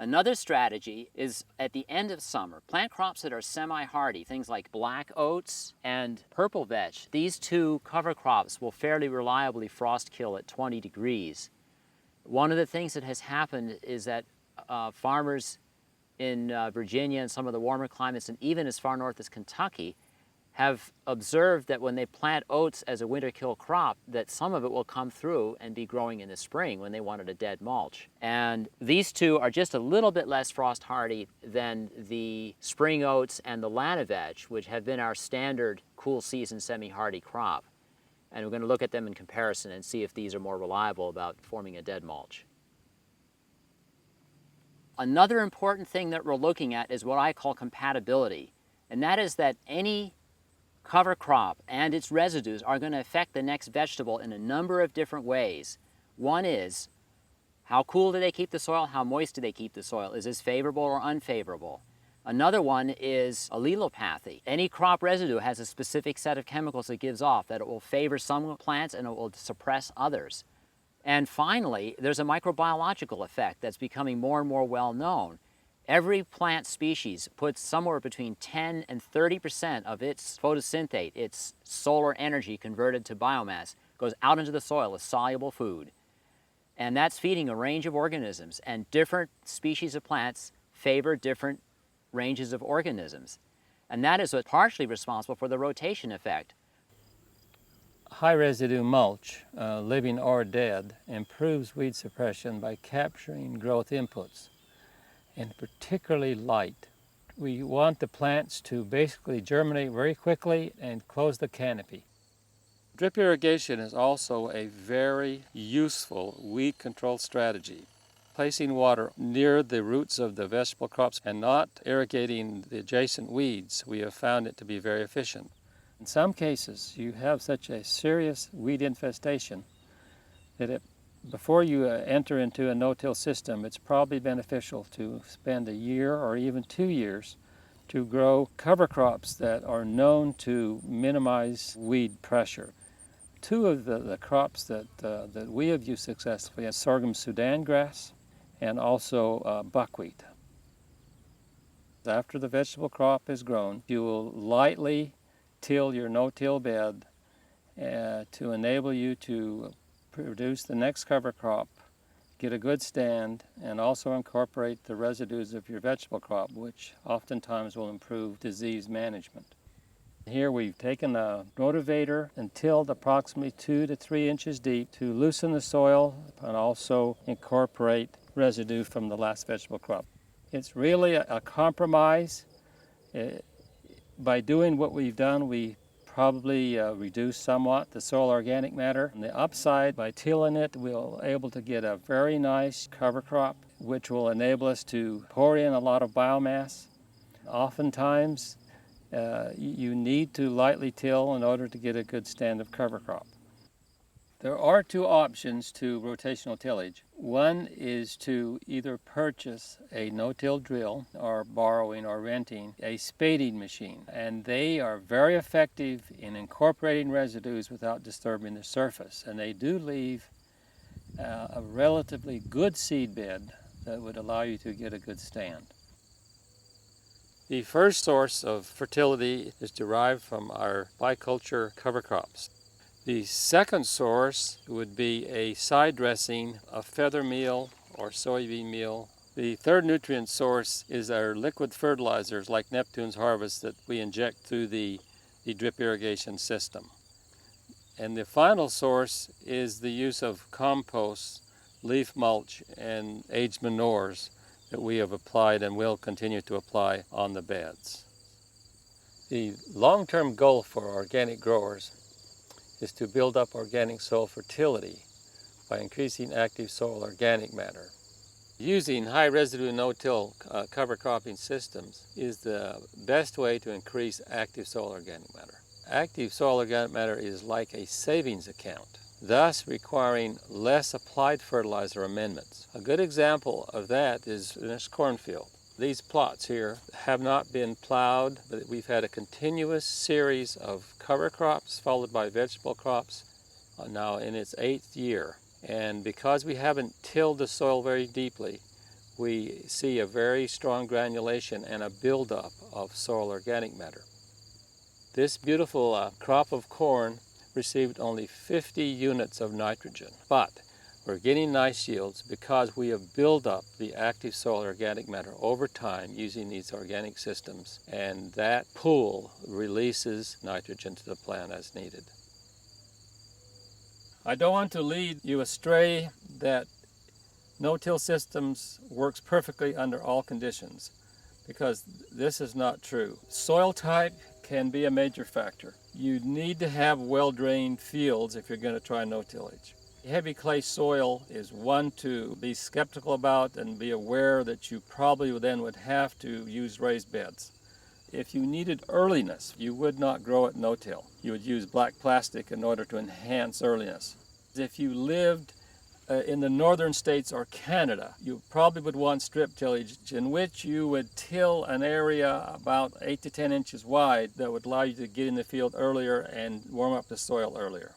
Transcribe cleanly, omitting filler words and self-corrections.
Another strategy is at the end of summer, plant crops that are semi-hardy, things like black oats and purple vetch. These two cover crops will fairly reliably frost kill at 20 degrees. One of the things that has happened is that farmers in Virginia and some of the warmer climates, and even as far north as Kentucky, have observed that when they plant oats as a winter kill crop, that some of it will come through and be growing in the spring when they wanted a dead mulch. And these two are just a little bit less frost hardy than the spring oats and the Lana vetch, which have been our standard cool season semi-hardy crop. And we're going to look at them in comparison and see if these are more reliable about forming a dead mulch. Another important thing that we're looking at is what I call compatibility, and that is that any cover crop and its residues are going to affect the next vegetable in a number of different ways. One is, how cool do they keep the soil? How moist do they keep the soil? Is this favorable or unfavorable? Another one is allelopathy. Any crop residue has a specific set of chemicals it gives off that it will favor some plants and it will suppress others. And finally, there's a microbiological effect that's becoming more and more well known. Every plant species puts somewhere between 10 and 30% of its photosynthate, its solar energy converted to biomass, goes out into the soil as soluble food. And that's feeding a range of organisms, and different species of plants favor different ranges of organisms. And that is what's partially responsible for the rotation effect. High residue mulch, living or dead, improves weed suppression by capturing growth inputs, and particularly light. We want the plants to basically germinate very quickly and close the canopy. Drip irrigation is also a very useful weed control strategy. Placing water near the roots of the vegetable crops and not irrigating the adjacent weeds, we have found it to be very efficient. In some cases, you have such a serious weed infestation that before you enter into a no-till system, it's probably beneficial to spend a year or even 2 years to grow cover crops that are known to minimize weed pressure. Two of the crops that we have used successfully are sorghum Sudan grass and also buckwheat. After the vegetable crop is grown, you will lightly till your no-till bed to enable you to produce the next cover crop, get a good stand, and also incorporate the residues of your vegetable crop, which oftentimes will improve disease management. Here we've taken a rotavator and tilled approximately 2 to 3 inches deep to loosen the soil and also incorporate residue from the last vegetable crop. It's really a compromise. By doing what we've done, we probably reduce somewhat the soil organic matter. On the upside, by tilling it, we'll able to get a very nice cover crop, which will enable us to pour in a lot of biomass. Oftentimes, you need to lightly till in order to get a good stand of cover crop. There are two options to rotational tillage. One is to either purchase a NoTill drill or borrowing or renting a spading machine. And they are very effective in incorporating residues without disturbing the surface. And they do leave a relatively good seed bed that would allow you to get a good stand. The first source of fertility is derived from our biculture cover crops. The second source would be a side dressing of feather meal or soybean meal. The third nutrient source is our liquid fertilizers like Neptune's Harvest that we inject through the drip irrigation system. And the final source is the use of compost, leaf mulch, and aged manures that we have applied and will continue to apply on the beds. The long-term goal for organic growers is to build up organic soil fertility by increasing active soil organic matter. Using high residue no-till cover cropping systems is the best way to increase active soil organic matter. Active soil organic matter is like a savings account, thus requiring less applied fertilizer amendments. A good example of that is in this cornfield. These plots here have not been plowed, but we've had a continuous series of cover crops followed by vegetable crops now in its 8th year. And because we haven't tilled the soil very deeply, we see a very strong granulation and a buildup of soil organic matter. This beautiful crop of corn received only 50 units of nitrogen, but we're getting nice yields because we have built up the active soil organic matter over time using these organic systems, and that pool releases nitrogen to the plant as needed. I don't want to lead you astray that no-till systems works perfectly under all conditions, because this is not true. Soil type can be a major factor. You need to have well-drained fields if you're going to try no-tillage. Heavy clay soil is one to be skeptical about and be aware that you probably then would have to use raised beds. If you needed earliness, you would not grow it no-till. You would use black plastic in order to enhance earliness. If you lived in the northern states or Canada, you probably would want strip tillage in which you would till an area about 8 to 10 inches wide that would allow you to get in the field earlier and warm up the soil earlier.